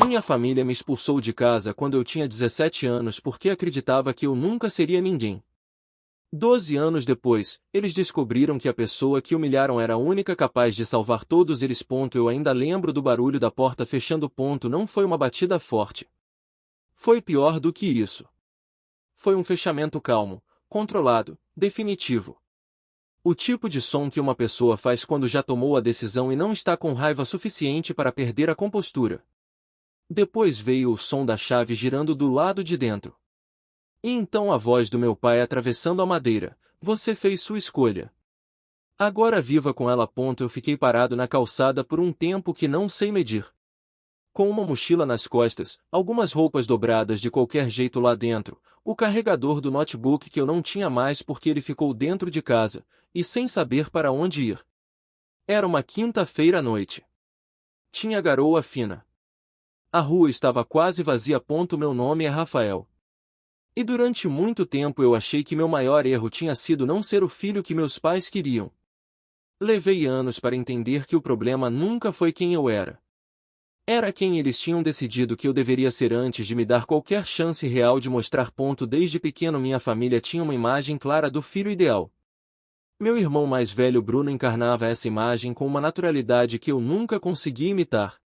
Minha família me expulsou de casa quando eu tinha 17 anos porque acreditava que eu nunca seria ninguém. 12 anos depois, eles descobriram que a pessoa que humilharam era a única capaz de salvar todos eles. Eu ainda lembro do barulho da porta fechando. Não foi uma batida forte. Foi pior do que isso. Foi um fechamento calmo, controlado, definitivo. O tipo de som que uma pessoa faz quando já tomou a decisão e não está com raiva suficiente para perder a compostura. Depois veio o som da chave girando do lado de dentro. E então a voz do meu pai atravessando a madeira: "Você fez sua escolha. Agora viva com ela." Eu fiquei parado na calçada por um tempo que não sei medir. Com uma mochila nas costas, algumas roupas dobradas de qualquer jeito lá dentro, o carregador do notebook que eu não tinha mais porque ele ficou dentro de casa, e sem saber para onde ir. Era uma quinta-feira à noite. Tinha garoa fina. A rua estava quase vazia. Meu nome é Rafael. E durante muito tempo eu achei que meu maior erro tinha sido não ser o filho que meus pais queriam. Levei anos para entender que o problema nunca foi quem eu era. Era quem eles tinham decidido que eu deveria ser antes de me dar qualquer chance real de mostrar. Desde pequeno minha família tinha uma imagem clara do filho ideal. Meu irmão mais velho Bruno encarnava essa imagem com uma naturalidade que eu nunca consegui imitar.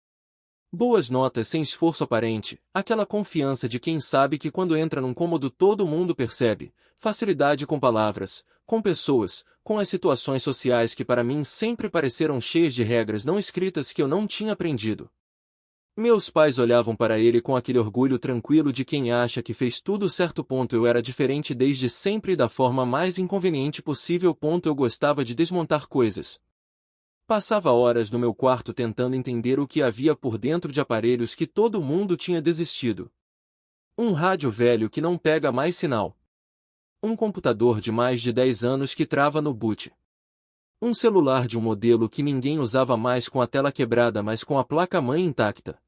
Boas notas sem esforço aparente, aquela confiança de quem sabe que quando entra num cômodo todo mundo percebe, facilidade com palavras, com pessoas, com as situações sociais que para mim sempre pareceram cheias de regras não escritas que eu não tinha aprendido. Meus pais olhavam para ele com aquele orgulho tranquilo de quem acha que fez tudo certo. Eu era diferente desde sempre e da forma mais inconveniente possível. Eu gostava de desmontar coisas. Passava horas no meu quarto tentando entender o que havia por dentro de aparelhos que todo mundo tinha desistido. Um rádio velho que não pega mais sinal. Um computador de mais de 10 anos que trava no boot. Um celular de um modelo que ninguém usava mais com a tela quebrada, mas com a placa-mãe intacta.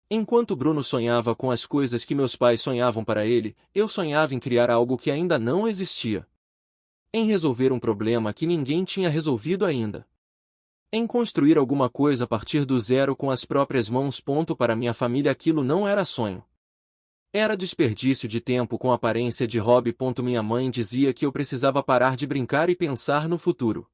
Enquanto Bruno sonhava com as coisas que meus pais sonhavam para ele, eu sonhava em criar algo que ainda não existia. Em resolver um problema que ninguém tinha resolvido ainda. Em construir alguma coisa a partir do zero com as próprias mãos. Para minha família aquilo não era sonho. Era desperdício de tempo com aparência de hobby. Minha mãe dizia que eu precisava parar de brincar e pensar no futuro.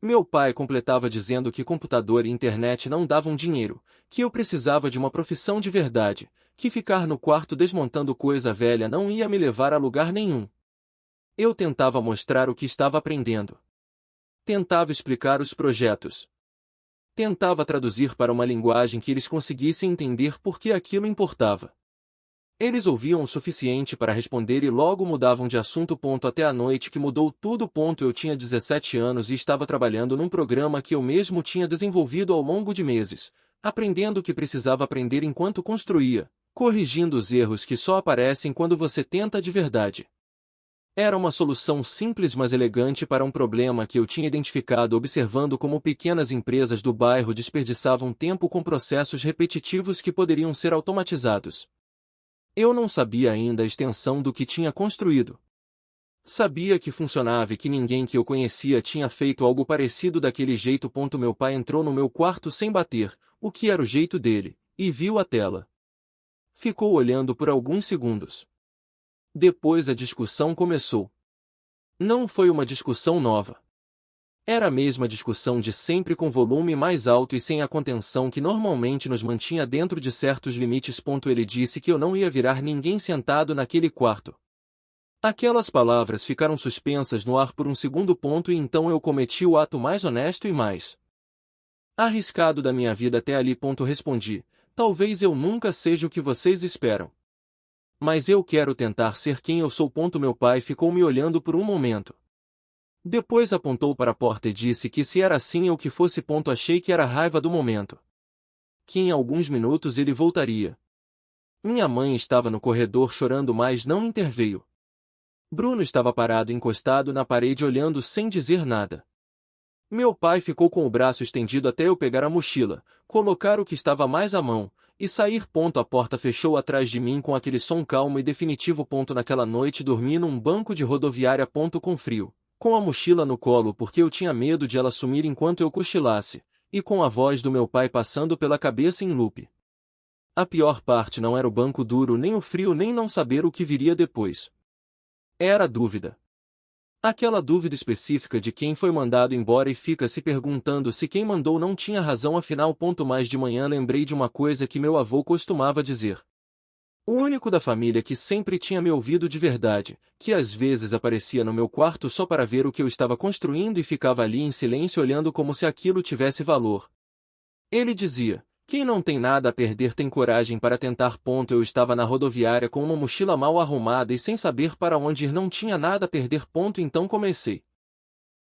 Meu pai completava dizendo que computador e internet não davam dinheiro, que eu precisava de uma profissão de verdade, que ficar no quarto desmontando coisa velha não ia me levar a lugar nenhum. Eu tentava mostrar o que estava aprendendo. Tentava explicar os projetos. Tentava traduzir para uma linguagem que eles conseguissem entender porque aquilo importava. Eles ouviam o suficiente para responder e logo mudavam de assunto. Até a noite que mudou tudo. Eu tinha 17 anos e estava trabalhando num programa que eu mesmo tinha desenvolvido ao longo de meses, aprendendo o que precisava aprender enquanto construía, corrigindo os erros que só aparecem quando você tenta de verdade. Era uma solução simples mas elegante para um problema que eu tinha identificado observando como pequenas empresas do bairro desperdiçavam tempo com processos repetitivos que poderiam ser automatizados. Eu não sabia ainda a extensão do que tinha construído. Sabia que funcionava e que ninguém que eu conhecia tinha feito algo parecido daquele jeito. Meu pai entrou no meu quarto sem bater, o que era o jeito dele, e viu a tela. Ficou olhando por alguns segundos. Depois a discussão começou. Não foi uma discussão nova. Era a mesma discussão de sempre com volume mais alto e sem a contenção que normalmente nos mantinha dentro de certos limites. Ele disse que eu não ia virar ninguém sentado naquele quarto. Aquelas palavras ficaram suspensas no ar por um segundo. E então eu cometi o ato mais honesto e mais arriscado da minha vida até ali. Respondi: talvez eu nunca seja o que vocês esperam. Mas eu quero tentar ser quem eu sou. Meu pai ficou me olhando por um momento. Depois apontou para a porta e disse que se era assim eu que fosse. Achei que era a raiva do momento. Que em alguns minutos ele voltaria. Minha mãe estava no corredor chorando, mas não interveio. Bruno estava parado encostado na parede olhando sem dizer nada. Meu pai ficou com o braço estendido até eu pegar a mochila, colocar o que estava mais à mão, e sair. A porta fechou atrás de mim com aquele som calmo e definitivo. Naquela noite dormi num banco de rodoviária. Com frio, com a mochila no colo porque eu tinha medo de ela sumir enquanto eu cochilasse, e com a voz do meu pai passando pela cabeça em loop. A pior parte não era o banco duro, nem o frio, nem não saber o que viria depois. Era a dúvida. Aquela dúvida específica de quem foi mandado embora e fica se perguntando se quem mandou não tinha razão. Afinal, mais de manhã lembrei de uma coisa que meu avô costumava dizer. O único da família que sempre tinha me ouvido de verdade, que às vezes aparecia no meu quarto só para ver o que eu estava construindo e ficava ali em silêncio olhando como se aquilo tivesse valor. Ele dizia: quem não tem nada a perder tem coragem para tentar. Eu estava na rodoviária com uma mochila mal arrumada e sem saber para onde ir, não tinha nada a perder. Então comecei.